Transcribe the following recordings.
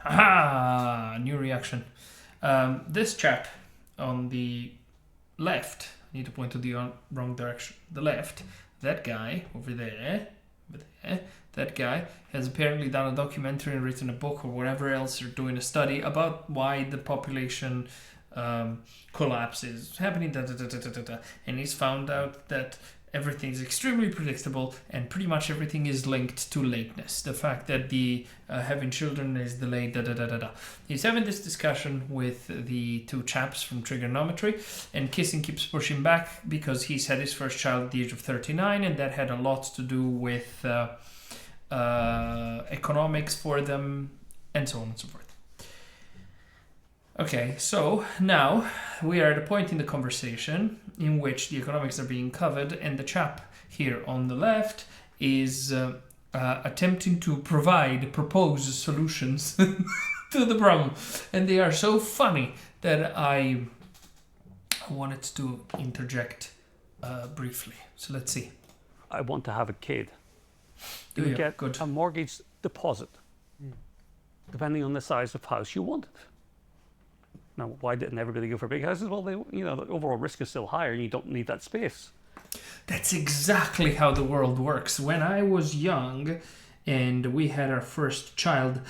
Aha! New reaction. This chap on the left, I need to point to the wrong direction. The left, that guy over there, that guy has apparently done a documentary and written a book or whatever else, or doing a study about why the population collapse is happening, and he's found out that everything is extremely predictable and pretty much everything is linked to lateness. The fact that the having children is delayed, He's having this discussion with the two chaps from trigonometry, and Kissing keeps pushing back because he's had his first child at the age of 39, and that had a lot to do with economics for them, and so on and so forth. Okay, so now we are at a point in the conversation in which the economics are being covered, and the chap here on the left is attempting to propose solutions to the problem. And they are so funny that I wanted to interject briefly. So let's see. I want to have a kid. Do you get good a mortgage deposit, depending on the size of house you wanted. Now, why didn't everybody go for big houses? Well, the overall risk is still higher and you don't need that space. That's exactly how the world works. When I was young and we had our first child,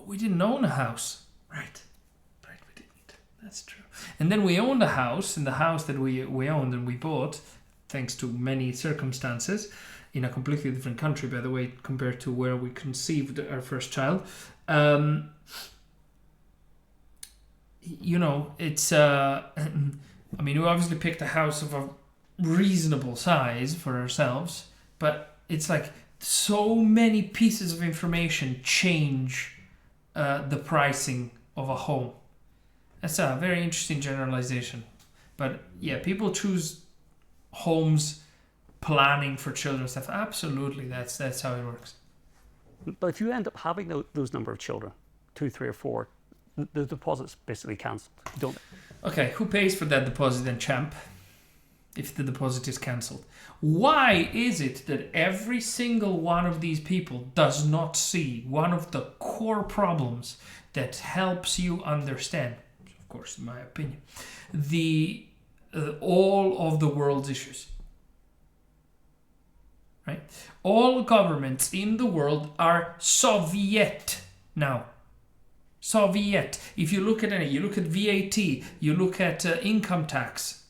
we didn't own a house. Right, we didn't. That's true. And then we owned a house, and the house that we owned and we bought, thanks to many circumstances, in a completely different country, by the way, compared to where we conceived our first child. It's we obviously picked a house of a reasonable size for ourselves, but it's like so many pieces of information change the pricing of a home. That's a very interesting generalization, but yeah, people choose homes planning for children stuff. Absolutely, that's how it works. But if you end up having those number of children, 2, 3 or 4, the deposit's basically cancelled, don't it? Okay, who pays for that deposit then, champ? If the deposit is cancelled, why is it that every single one of these people does not see one of the core problems that helps you understand, of course, in my opinion, all of the world's issues? Right? All governments in the world are Soviet now. Soviet. If you look at any, you look at VAT, you look at income tax.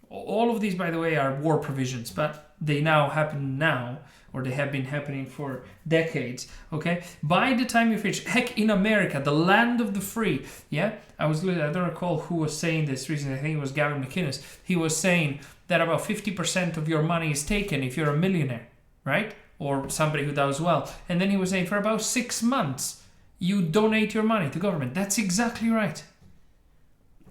All of these, by the way, are war provisions, but they now happen now, or they have been happening for decades. Okay. By the time you finish, heck, in America, the land of the free. Yeah, I don't recall who was saying this recently. I think it was Gavin McInnes. He was saying that about 50% of your money is taken if you're a millionaire, right? Or somebody who does well. And then he was saying for about 6 months, you donate your money to government. That's exactly right.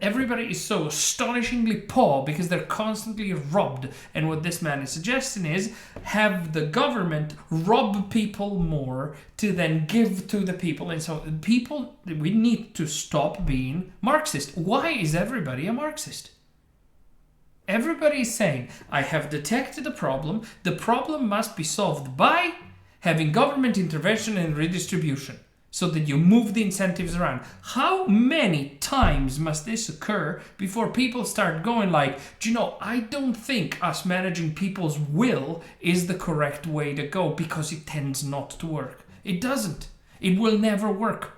Everybody is so astonishingly poor because they're constantly robbed. And what this man is suggesting is have the government rob people more to then give to the people. And so people, we need to stop being Marxist. Why is everybody a Marxist? Everybody is saying, I have detected a problem. The problem must be solved by having government intervention and redistribution, so that you move the incentives around. How many times must this occur before people start going like, do you know, I don't think us managing people's will is the correct way to go, because it tends not to work. It doesn't. It will never work.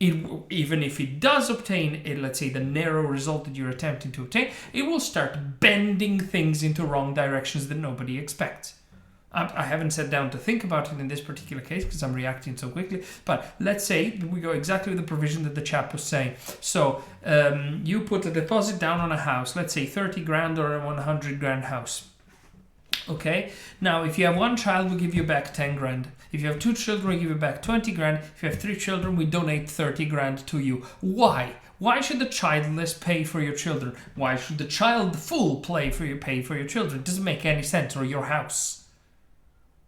Even if it does obtain, let's say, the narrow result that you're attempting to obtain, it will start bending things into wrong directions that nobody expects. I haven't sat down to think about it in this particular case because I'm reacting so quickly. But let's say we go exactly with the provision that the chap was saying. So you put a deposit down on a house, let's say 30 grand or a 100 grand house. Okay. Now, if you have one child, we give you back 10 grand. If you have 2 children, we give you back 20 grand. If you have 3 children, we donate 30 grand to you. Why? Why should the childless pay for your children? Why should the childful pay for your children? It doesn't make any sense. Or your house.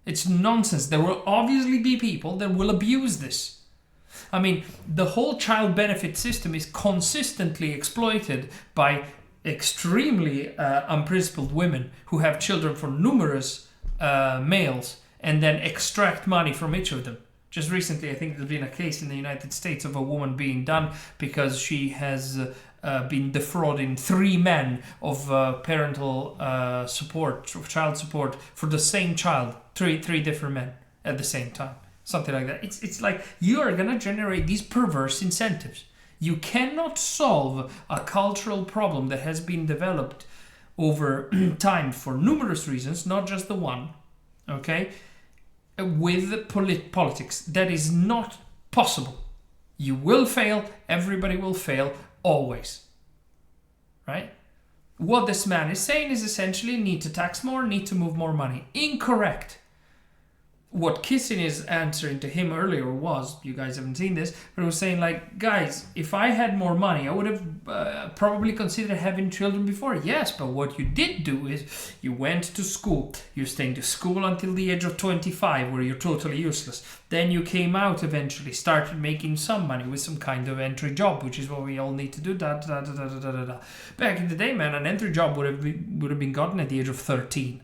It's nonsense. There will obviously be people that will abuse this. I mean, the whole child benefit system is consistently exploited by extremely unprincipled women who have children for numerous males and then extract money from each of them. Just recently, I think there's been a case in the United States of a woman being done because she has been defrauding 3 men of parental support, of child support for the same child, three different men at the same time, something like that. It's like you are gonna generate these perverse incentives. You cannot solve a cultural problem that has been developed over time for numerous reasons, not just the one. Okay. With politics. That is not possible. You will fail, everybody will fail, always. Right? What this man is saying is essentially need to tax more, need to move more money. Incorrect. What Kissing is answering to him earlier was, you guys haven't seen this, but it was saying like, guys, if I had more money, I would have probably considered having children before. Yes, but what you did do is you went to school. You're staying to school until the age of 25, where you're totally useless. Then you came out eventually, started making some money with some kind of entry job, which is what we all need to do. Back in the day, man, an entry job would have been gotten at the age of 13.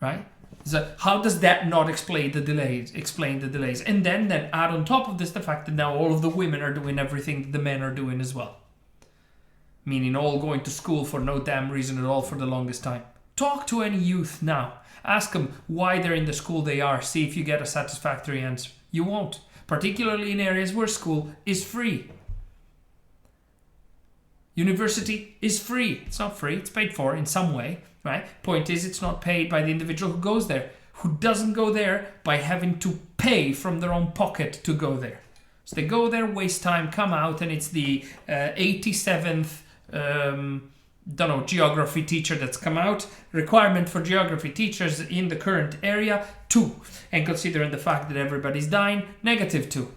Right? So how does that not explain the delays? And then add on top of this the fact that now all of the women are doing everything that the men are doing as well. Meaning all going to school for no damn reason at all for the longest time. Talk to any youth now. Ask them why they're in the school they are. See if you get a satisfactory answer. You won't. Particularly in areas where school is free. University is free. It's not free. It's paid for in some way. Right? Point is, it's not paid by the individual who goes there, who doesn't go there by having to pay from their own pocket to go there. So they go there, waste time, come out, and it's the 87th, geography teacher that's come out. Requirement for geography teachers in the current area, 2. And considering the fact that everybody's dying, -2.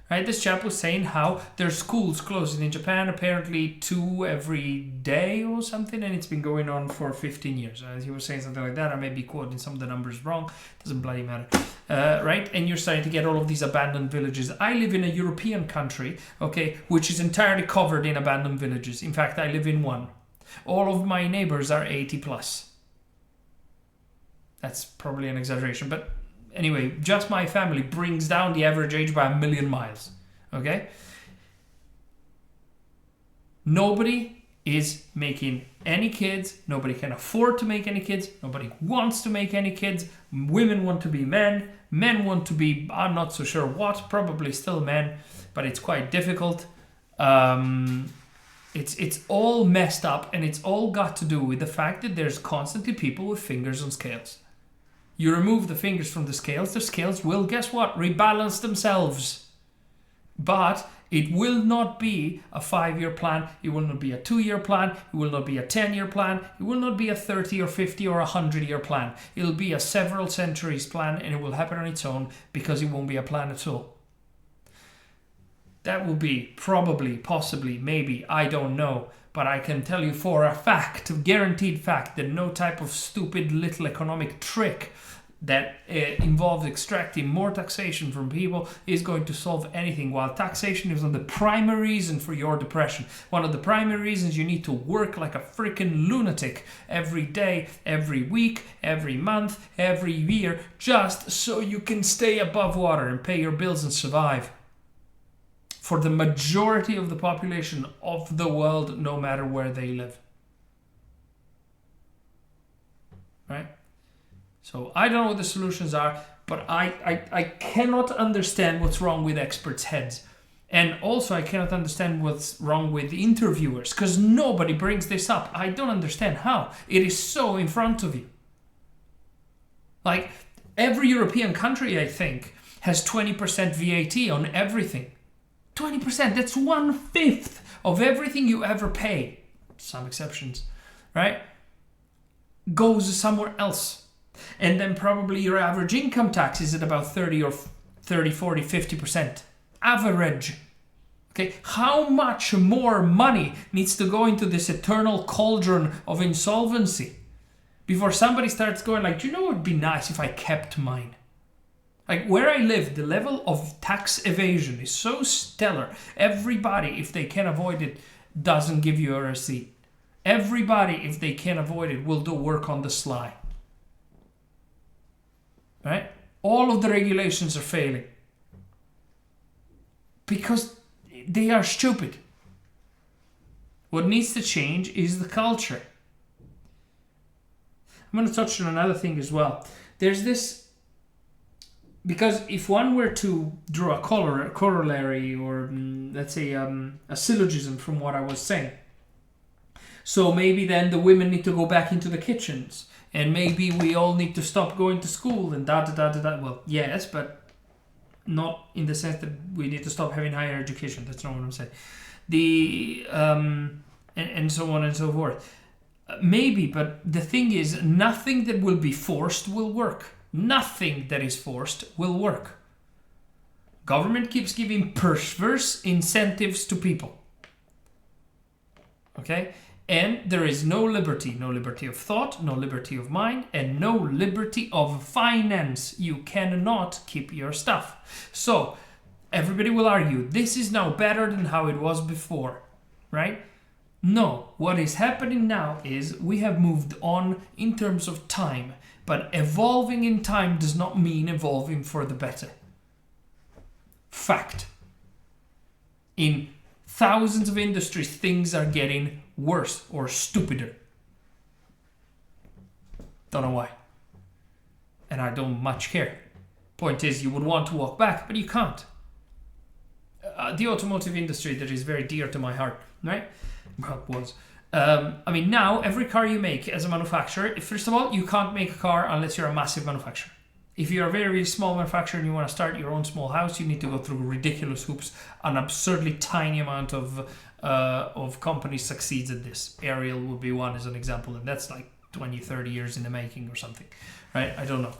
Right, this chap was saying how there's schools closing in Japan, apparently 2 every day or something, and it's been going on for 15 years. He was saying something like that. I may be quoting some of the numbers wrong. Doesn't bloody matter. Right, and you're starting to get all of these abandoned villages. I live in a European country, okay, which is entirely covered in abandoned villages. In fact, I live in one. All of my neighbors are 80 plus. That's probably an exaggeration, but anyway, just my family brings down the average age by 1,000,000 miles. Okay? Nobody is making any kids. Nobody can afford to make any kids. Nobody wants to make any kids. Women want to be men. Men want to be, I'm not so sure what, probably still men, but it's quite difficult. It's all messed up, and it's all got to do with the fact that there's constantly people with fingers on scales. You remove the fingers from the scales will, guess what, rebalance themselves. But it will not be a 5-year plan, it will not be a 2-year plan, it will not be a 10-year plan, it will not be a 30 or 50 or 100-year plan. It'll be a several centuries plan, and it will happen on its own because it won't be a plan at all. That will be probably, possibly, maybe, I don't know. But I can tell you for a fact, a guaranteed fact, that no type of stupid little economic trick that involves extracting more taxation from people is going to solve anything. While taxation is one of the primary reasons for your depression, one of the primary reasons you need to work like a freaking lunatic every day, every week, every month, every year, just so you can stay above water and pay your bills and survive. For the majority of the population of the world, no matter where they live. Right? So I don't know what the solutions are, but I cannot understand what's wrong with experts' heads. And also I cannot understand what's wrong with interviewers, because nobody brings this up. I don't understand how. It is so in front of you. Like, every European country, I think, has 20% VAT on everything. 20%, that's 1/5 of everything you ever pay, some exceptions, right, goes somewhere else. And then probably your average income tax is at about 30 or 30, 40, 50%. Average. Okay, how much more money needs to go into this eternal cauldron of insolvency before somebody starts going like, do you know what would be nice if I kept mine? Like, where I live, the level of tax evasion is so stellar. Everybody, if they can avoid it, doesn't give you a receipt. Everybody, if they can avoid it, will do work on the sly. right? All of the regulations are failing because they are stupid. What needs to change is the culture. I'm going to touch on another thing as well. There's this, because if one were to draw a corollary or let's say a syllogism from what I was saying, so maybe then the women need to go back into the kitchens, and maybe we all need to stop going to school and da da da da da. Well, yes, but not in the sense that we need to stop having higher education. That's not what I'm saying. And so on and so forth. Maybe, but the thing is, nothing that will be forced will work. Nothing that is forced will work. Government keeps giving perverse incentives to people. Okay? And there is no liberty of thought, no liberty of mind, and no liberty of finance. You cannot keep your stuff. So, everybody will argue, this is now better than how it was before, right? No, what is happening now is we have moved on in terms of time, but evolving in time does not mean evolving for the better. Fact. In thousands of industries, things are getting worse or stupider. Don't know why. And I don't much care. Point is, you would want to walk back, but you can't. The automotive industry that is very dear to my heart, right? Well, was. I mean, now every car you make as a manufacturer, first of all, you can't make a car unless you're a massive manufacturer. If you're a very, very small manufacturer and you want to start your own small house, you need to go through ridiculous hoops. An absurdly tiny amount of companies succeeds at this. Ariel would be one as an example, and that's like 20, 30 years in the making or something, right? I don't know.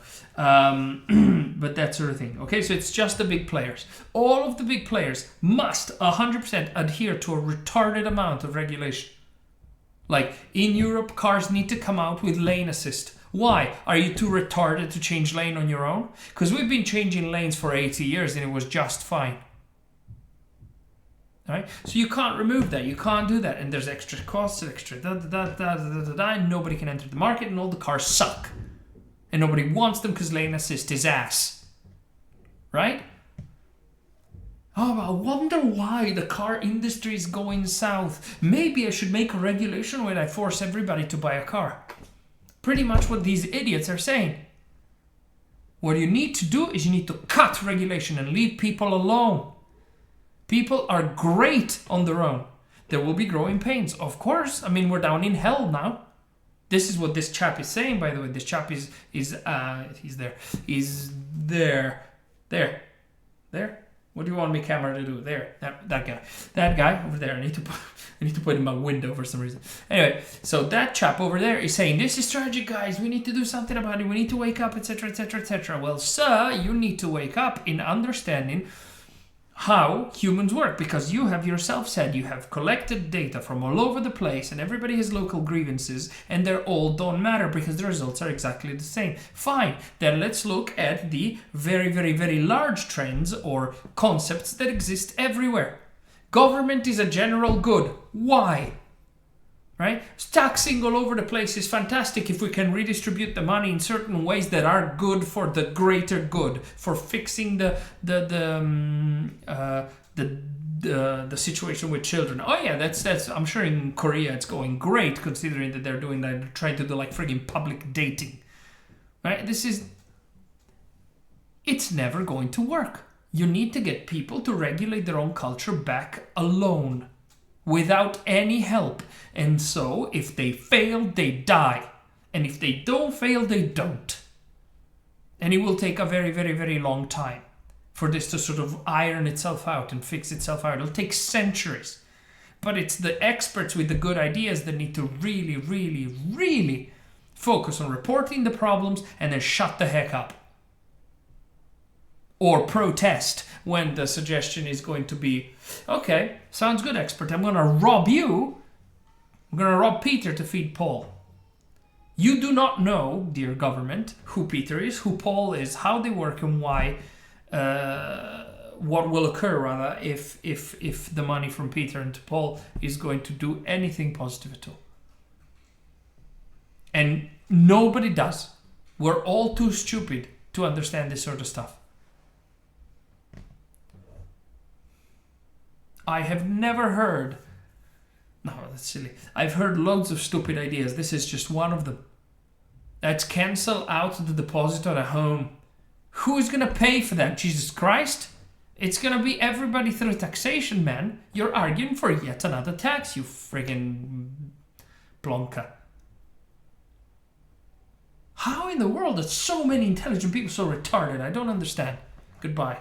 But that sort of thing. Okay, so it's just the big players. All of the big players must 100% adhere to a retarded amount of regulation. Like in Europe, cars need to come out with lane assist. Why? Are you too retarded to change lane on your own? Because we've been changing lanes for 80 years and it was just fine. Right? So you can't remove that. You can't do that. And there's extra costs, extra and nobody can enter the market and all the cars suck. And nobody wants them because lane assist is ass. Right? Oh, I wonder why the car industry is going south. Maybe I should make a regulation where I force everybody to buy a car. Pretty much what these idiots are saying. What you need to do is you need to cut regulation and leave people alone. People are great on their own. There will be growing pains, of course. I mean, we're down in hell now. This is what this chap is saying, by the way. This chap is there. He's there. There. What do you want my camera to do? There. That guy over there. I need to put in my window for some reason. Anyway, so that chap over there is saying, this is tragic, guys. We need to do something about it. We need to wake up, etc., etc., etc. Well, sir, you need to wake up in understanding how humans work, because you have yourself said you have collected data from all over the place and everybody has local grievances and they all don't matter because the results are exactly the same. Fine, then let's look at the very, very, very large trends or concepts that exist everywhere. Government is a general good. Why? Right? Taxing all over the place is fantastic if we can redistribute the money in certain ways that are good for the greater good, for fixing the situation with children. Oh yeah, that's. I'm sure in Korea it's going great, considering that they're doing that. They're trying to do like frigging public dating. Right? It's never going to work. You need to get people to regulate their own culture back alone, without any help. And so, if they fail, they die. And if they don't fail, they don't. And it will take a very, very, very long time for this to sort of iron itself out and fix itself out. It'll take centuries. But it's the experts with the good ideas that need to really, really, really focus on reporting the problems and then shut the heck up. Or protest when the suggestion is going to be, okay, sounds good, expert. I'm going to rob you. I'm going to rob Peter to feed Paul. You do not know, dear government, who Peter is, who Paul is, how they work, and why, what will occur, rather, if the money from Peter and to Paul is going to do anything positive at all. And nobody does. We're all too stupid to understand this sort of stuff. I have never heard... No, that's silly. I've heard loads of stupid ideas. This is just one of them. Let's cancel out the deposit on a home. Who is going to pay for that? Jesus Christ? It's going to be everybody through taxation, man. You're arguing for yet another tax, you friggin' plonker. How in the world are so many intelligent people so retarded? I don't understand. Goodbye.